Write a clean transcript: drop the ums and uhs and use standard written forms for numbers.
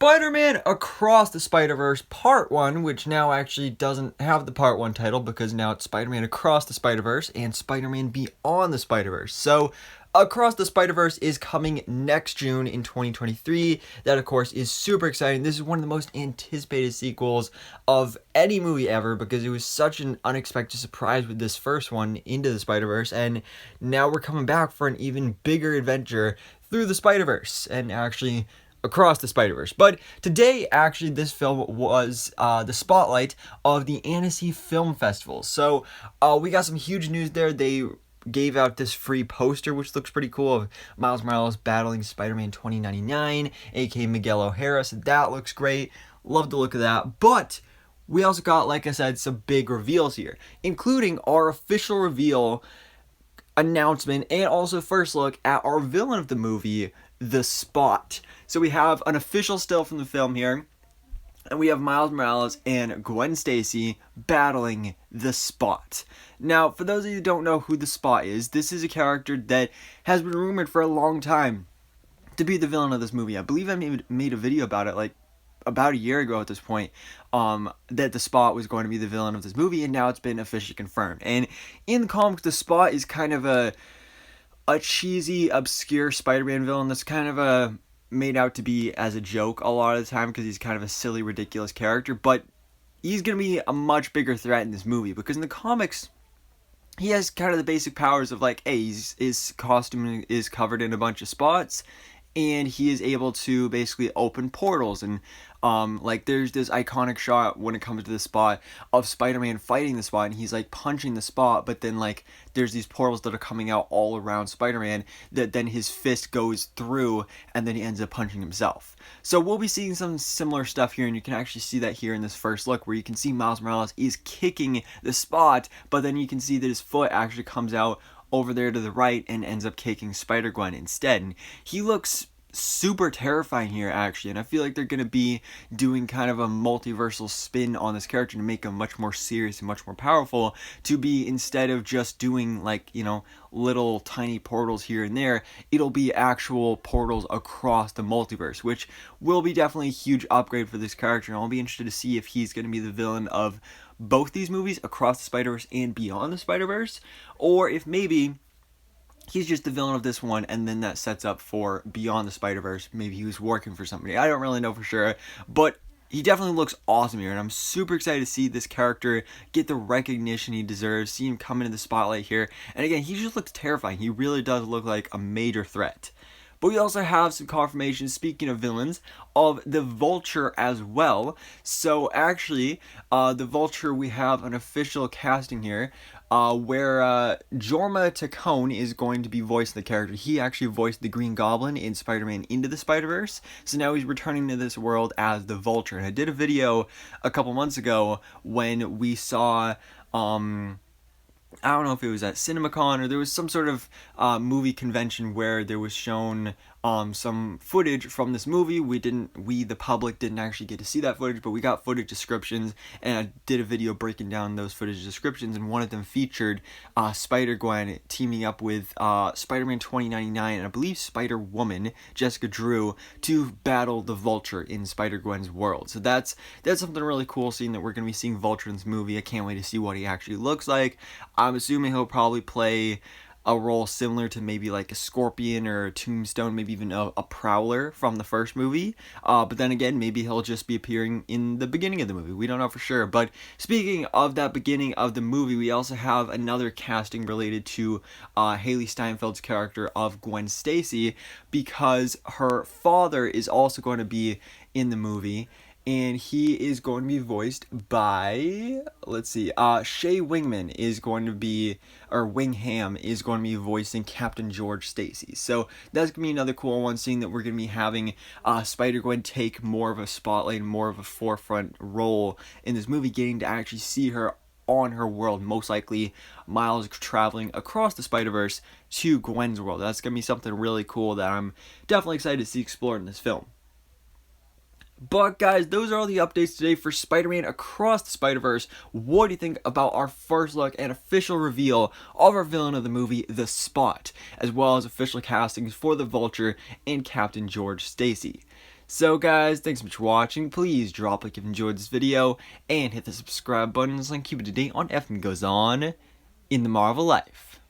Spider-Man Across the Spider-Verse Part 1, which now actually doesn't have the Part 1 title because now it's Spider-Man Across the Spider-Verse and Spider-Man Beyond the Spider-Verse. So, Across the Spider-Verse is coming next June in 2023. That, of course, is super exciting. This is one of the most anticipated sequels of any movie ever because it was such an unexpected surprise with this first one, Into the Spider-Verse, and now we're coming back for an even bigger adventure through the Spider-Verse and actually across the Spider-Verse. But today, actually, this film was the spotlight of the Annecy Film Festival. So we got some huge news there. They gave out this free poster, which looks pretty cool, of Miles Morales battling Spider-Man 2099, aka Miguel O'Hara. So that looks great. Love the look of that. But we also got, like I said, some big reveals here, including our official reveal announcement and also first look at our villain of the movie, The Spot. So we have an official still from the film here, and we have Miles Morales and Gwen Stacy battling The Spot. Now, for those of you who don't know who The Spot is, this is a character that has been rumored for a long time to be the villain of this movie. I believe I made a video about it like about a year ago at this point, that The Spot was going to be the villain of this movie, and now it's been officially confirmed. And in the comics, The Spot is kind of a cheesy, obscure Spider-Man villain that's kind of made out to be as a joke a lot of the time because he's kind of a silly, ridiculous character. But he's going to be a much bigger threat in this movie because in the comics, he has kind of the basic powers of like, hey, his costume is covered in a bunch of spots, and he is able to basically open portals. And like there's this iconic shot when it comes to the Spot of Spider-Man fighting the Spot, and he's like punching the Spot, but then like there's these portals that are coming out all around Spider-Man that then his fist goes through, and then he ends up punching himself. So we'll be seeing some similar stuff here, and you can actually see that here in this first look, where you can see Miles Morales is kicking the Spot, but then you can see that his foot actually comes out over there to the right and ends up kicking Spider-Gwen instead. And he looks super terrifying here, actually, and I feel like they're going to be doing kind of a multiversal spin on this character to make him much more serious and much more powerful, to be, instead of just doing like, you know, little tiny portals here and there, it'll be actual portals across the multiverse, which will be definitely a huge upgrade for this character. And I'll be interested to see if he's going to be the villain of both these movies, Across the Spider-Verse and Beyond the Spider-Verse, or if maybe he's just the villain of this one, and then that sets up for Beyond the Spider-Verse. Maybe he was working for somebody. I don't really know for sure, but he definitely looks awesome here, and I'm super excited to see this character get the recognition he deserves, see him come into the spotlight here. And again, he just looks terrifying. He really does look like a major threat. But we also have some confirmation, speaking of villains, of the Vulture as well. So actually, the Vulture, we have an official casting here, where Jorma Taccone is going to be voicing the character. He actually voiced the Green Goblin in Spider-Man Into the Spider-Verse, so now he's returning to this world as the Vulture. And I did a video a couple months ago when we saw, I don't know if it was at CinemaCon or there was some sort of movie convention where there was shown some footage from this movie. We, the public, didn't actually get to see that footage, but we got footage descriptions, and I did a video breaking down those footage descriptions, and one of them featured Spider-Gwen teaming up with Spider-Man 2099 and I believe Spider-Woman, Jessica Drew, to battle the Vulture in Spider-Gwen's world. So that's something really cool, seeing that we're going to be seeing Vulture in this movie. I can't wait to see what he actually looks like. I'm assuming he'll probably play a role similar to maybe like a Scorpion or a Tombstone, maybe even a Prowler from the first movie. But then again, maybe he'll just be appearing in the beginning of the movie. We don't know for sure. But speaking of that beginning of the movie, we also have another casting related to Haley Steinfeld's character of Gwen Stacy, because her father is also going to be in the movie. And he is going to be voiced by, let's see, Shea Wingman is going to be, or Wingham is going to be voicing Captain George Stacy. So that's going to be another cool one, seeing that we're going to be having Spider-Gwen take more of a spotlight, more of a forefront role in this movie, getting to actually see her on her world, most likely Miles traveling across the Spider-Verse to Gwen's world. That's going to be something really cool that I'm definitely excited to see explored in this film. But guys, those are all the updates today for Spider-Man Across the Spider-Verse. What do you think about our first look and official reveal of our villain of the movie, The Spot, as well as official castings for the Vulture and Captain George Stacy? So guys, thanks so much for watching. Please drop a like if you enjoyed this video, and hit the subscribe button so I can keep it to date on everything that goes on in the Marvel life.